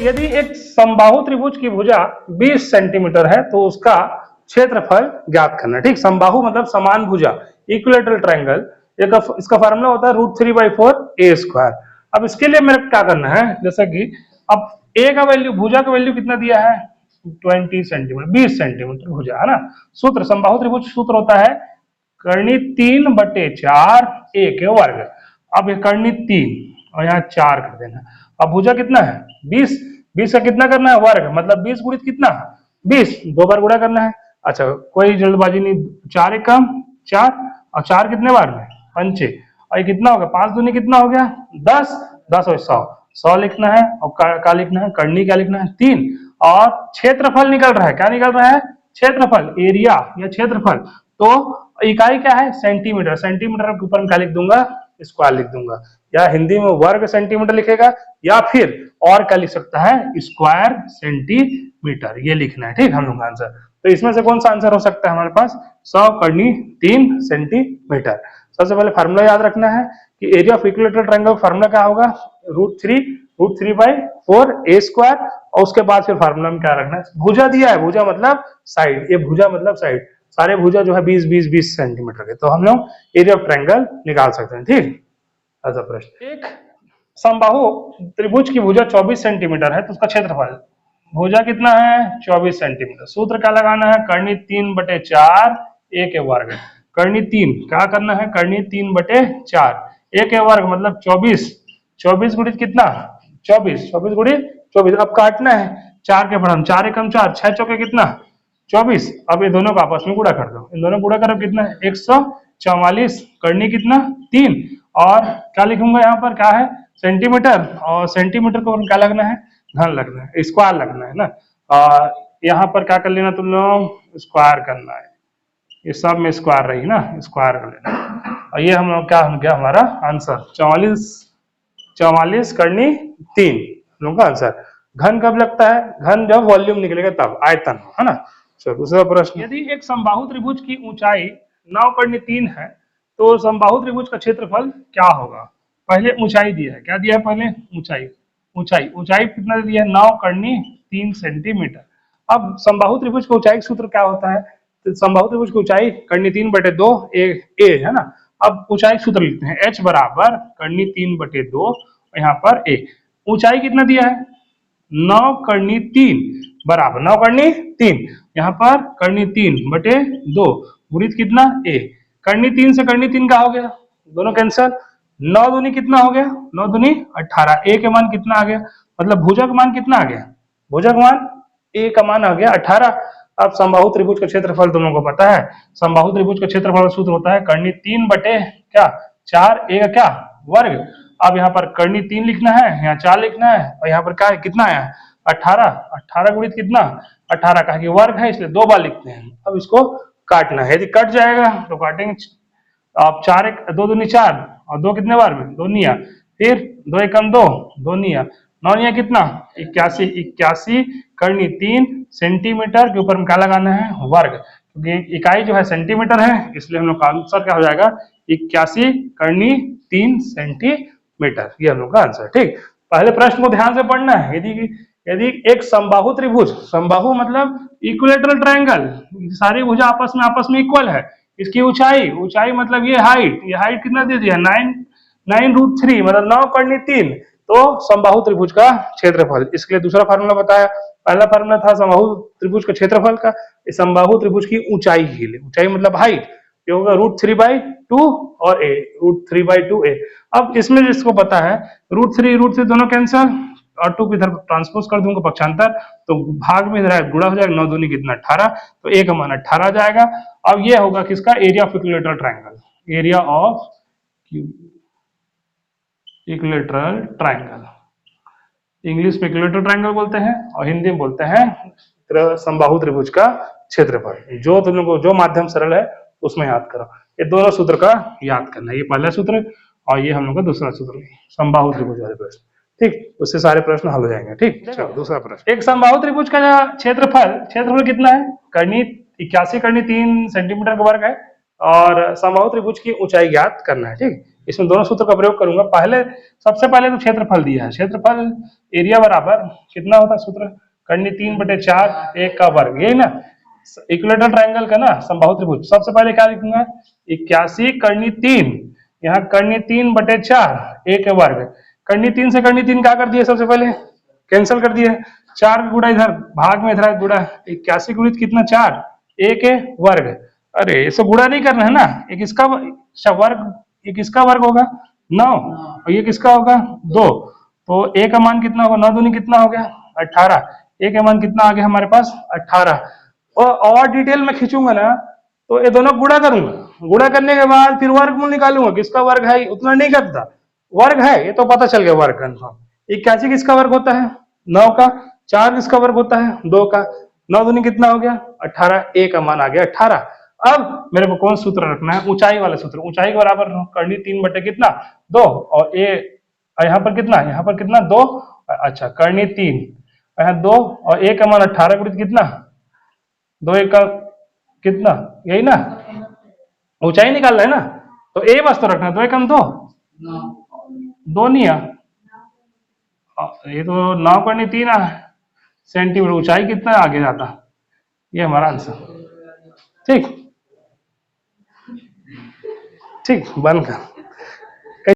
यदि एक समबाहु त्रिभुज की भुजा 20 सेंटीमीटर है तो उसका क्षेत्रफल ज्ञात करना। ठीक, समबाहु मतलब समान भुजा, इक्विलेटरल ट्रायंगल। इसका फार्मूला होता है √3/4 a²। अब इसके लिए मेरे को क्या करना है, जैसा कि अब a का वैल्यू, भुजा का वैल्यू कितना दिया है 20 सेंटीमीटर, 20 सेंटीमीटर भुजा है ना। सूत्र समबाहु त्रिभुज सूत्र होता है कर्णी 3/4 a के वर्ग। अब ये कर्णी 3 और यहाँ 4 कर देना। अब भुजा कितना है 20, 20 का कितना करना है वर्ग, मतलब 20 गुणित कितना 20, 2 बार गुणा करना है। अच्छा कोई जल्दबाजी नहीं, 4 एकम 4 और 4 कितने बार में 5, और ये कितना होगा 5 दूनी कितना हो गया 10, 10 और 100, 100 लिखना है। और क्या लिखना है, कर्णी क्या लिखना है 3, और क्षेत्रफल निकल रहा है, क्या निकल रहा है क्षेत्रफल, एरिया या क्षेत्रफल। तो इकाई क्या है सेंटीमीटर, सेंटीमीटर के ऊपर क्या लिख दूंगा स्क्वायर लिख दूंगा, या हिंदी में वर्ग सेंटीमीटर लिखेगा, या फिर और क्या लिख सकता है स्क्वायर सेंटीमीटर, ये लिखना है। ठीक, हम लोग का आंसर, तो इसमें से कौन सा आंसर हो सकता है हमारे पास 100 कर्णी 3 सेंटीमीटर। सबसे पहले फार्मूला याद रखना है कि area of equilateral triangle formula क्या होगा √3/4a², और उसके बाद फिर फार्मूला में क्या रखना है, भुजा दिया है, भुजा मतलब साइड, ये भुजा मतलब साइड, सारे भुजा जो है 20 सेंटीमीटर के, तो हम लोग एरिया ऑफ ट्रायंगल निकाल सकते हैं। ठीक, ऐसा प्रश्न, एक समबाहु त्रिभुज की भुजा 24 सेंटीमीटर है तो उसका क्षेत्रफल, भुजा कितना है 24 सेंटीमीटर, सूत्र क्या लगाना है कर्णी 3/4 a के वर्ग। कर्णी 3 क्या करना है, कर्णी 3/4 a के वर्ग मतलब 24, 24 गुणित कितना 24, 24 गुणित 24। अब काटना है 4 के बढ़म, 4 एकम 4, 6 चौके कितना 24। अब ये दोनों को आपस में गुणा कर दो, इन दोनों गुणा करो कितना है 144, कर्णी कितना 3, और क्या लिखूंगा यहाँ पर क्या है सेंटीमीटर, और सेंटीमीटर को क्या लगना है घन लगना है, स्क्वायर लगना है ना। यहाँ पर क्या कर लेना तुम लोग स्क्वायर करना है, ये सब में स्क्वायर रही ना, स्क्वायर कर लेना। और ये हम लोग क्या हो गया हमारा आंसर 44 कर्णी 3 लोगों का आंसर। घन कब लगता है, घन जब वॉल्यूम निकलेगा तब, आयतन है ना। चलो दूसरा प्रश्न, यदि एक समबाहु त्रिभुज की ऊंचाई 9 कर्णी 3 है तो समबाहु त्रिभुज का क्षेत्रफल क्या होगा। पहले ऊंचाई दिया है, क्या दिया है पहले ऊंचाई, ऊंचाई कितना दिया है 9 कर्णी 3 सेंटीमीटर। अब समबाहु त्रिभुज का ऊंचाई सूत्र क्या होता है, तो समबाहु त्रिभुज की ऊंचाई कर्णी 3/2 ए है ना। अब ऊंचाई सूत्र लिखते हैं h बराबर कर्णी 3/2, यहाँ पर a, ऊंचाई कितना दिया है 9 कर्णी 3 बराबर 9 कर्णी 3, यहाँ पर कर्णी 3/2 गुणित कितना a, कर्णी 3 से कर्णी 3 का हो गया, दोनों कैंसिल, 9 दूनी कितना हो गया 9 दूनी 18, a के मान कितना आ गया, मतलब भुजा का मान कितना आ गया, भुजा का मान a का मान आ गया 18। अब समबाहु त्रिभुज का क्षेत्रफल तुम लोगों को पता है, समबाहु त्रिभुज का क्षेत्रफल सूत्र होता है कर्णी 3/4 a का क्या वर्ग। अब यहाँ पर कर्णी 3 लिखना है, यहाँ 4 लिखना है, और यहाँ पर क्या है कितना है 18, 18 गुणित कितना 18 का कि वर्ग है इसलिए 2 बार लिखते हैं। अब इसको काटना है, यदि कट जाएगा तो काटेंगे, अब 4 2 दूनी 4 और 2 कितने बार में 2 निया, फिर 2 एकम 2, 2 निया 9 निया कितना 81, 81 कर्णी 3 सेंटीमीटर के ऊपर में क्या लगाना है वर्ग, क्योंकि इकाई जो है सेंटीमीटर है इसलिए हम लोग का आंसर क्या हो जाएगा 81 कर्णी 3 सेंटीमीटर, ये हम लोग का आंसर। ठीक, पहले प्रश्न को ध्यान से पढ़ना है, यदि एक समबाहु त्रिभुज, समबाहु मतलब इक्विलेटरल ट्रायंगल, सारी भुजा आपस में इक्वल है, इसकी ऊंचाई मतलब ये हाइट कितना दे दिया 9√3 मतलब 9 कर्णी 3, तो समबाहु त्रिभुज का क्षेत्रफल। इसके लिए दूसरा फार्मूला बताया, पहला फार्मूला था समबाहु त्रिभुज के क्षेत्रफल का, समबाहु त्रिभुज की ऊंचाई के लिए, ऊंचाई मतलब हाइट, ये होगा √3/2 और a √3/2a। अब इसमें जिसको पता है √3 दोनों कैंसिल, और 2 को इधर ट्रांसपोज कर दूंगा पक्षांतर, तो भाग में इधर गुणा हो जाएगा, 9 दूनी कितना 18, तो a का मान 18 जाएगा। अब ये होगा किसका area of equilateral triangle, area of equilateral triangle, English में इक्विलेटरल ट्रायंगल बोलते हैं और हिंदी में बोलते हैं समबाहु त्रिभुज का क्षेत्रफल। जो तुम लोग को जो माध्यम सरल है उसमें याद करो, ये दोनों सूत्र का याद करना है, ये पहला सूत्र और ये हम लोग का दूसरा सूत्र समबाहु त्रिभुज वाले प्रश्न। ठीक, उससे सारे प्रश्न हल हो जाएंगे। ठीक, चलो दूसरा प्रश्न, एक समबाहु त्रिभुज का क्षेत्रफल कितना है, कर्णी 81 कर्णी 3 सेंटीमीटर का वर्ग है, और समबाहु त्रिभुज की ऊंचाई ज्ञात करना है। ठीक, इसमें दोनों सूत्र का प्रयोग करूंगा। पहले सबसे पहले तो क्षेत्रफल दिया है, क्षेत्रफल एरिया बराबर कितना होता है सूत्र, कर्णी 3/4 1 का वर्ग, यही ना इक्विलेटरल ट्रायंगल का ना समबाहु त्रिभुज। सबसे पहले क्या लिखूंगा 81 कर्णी 3, यहाँ कर्णी 3/4 1 का वर्ग, कर्णी 3 से कर्णी 3 क्या कर दिया सबसे पहले कैंसिल कर दिया, 4 का गुणा इधर भाग में इधर गुणा, 81 गुणित कितना 4 1 है वर्ग, अरे इसे गुणा नहीं करना है ना, एक इसका वर्ग, एक इसका वर्ग होगा 9 और ये किसका होगा 2, तो a का मान कितना होगा 9 दूनी कितना हो गया 18, a का मान कितना आ गया हमारे पास 18। और डिटेल में खींचूंगा ना तो ये दोनों गुणा करूंगा, गुणा करने के बाद फिर वर्गमूल निकालूंगा, किसका वर्ग है उतना नहीं करता, वर्ग है ये तो पता चल गया वर्ग कंफर्म। 81 किसका वर्ग होता है 9 का, 4 किसका वर्ग होता है 2 का, 9 दूनी कितना हो गया 18, a का मान आ गया 18। अब मेरे को कौन सूत्र रखना है, ऊंचाई वाला सूत्र, ऊंचाई के बराबर कर्णी 3 कितना 2 और a यहाँ पर कितना, यहाँ पर कितना 2, अच्छा कर्णी 3 यहाँ 2 और a का मान 18 गुणित कितना 2 1 का कितना, यही ना ऊंचाई निकालना है ना, तो a बस तो रखना है, 2 एकम 2 2 नहीं है, ये तो 9 कर्णी 3 है सेंटीमीटर, ऊंचाई कितना आगे जाता, ये हमारा आंसर। ठीक ठीक बंद कर।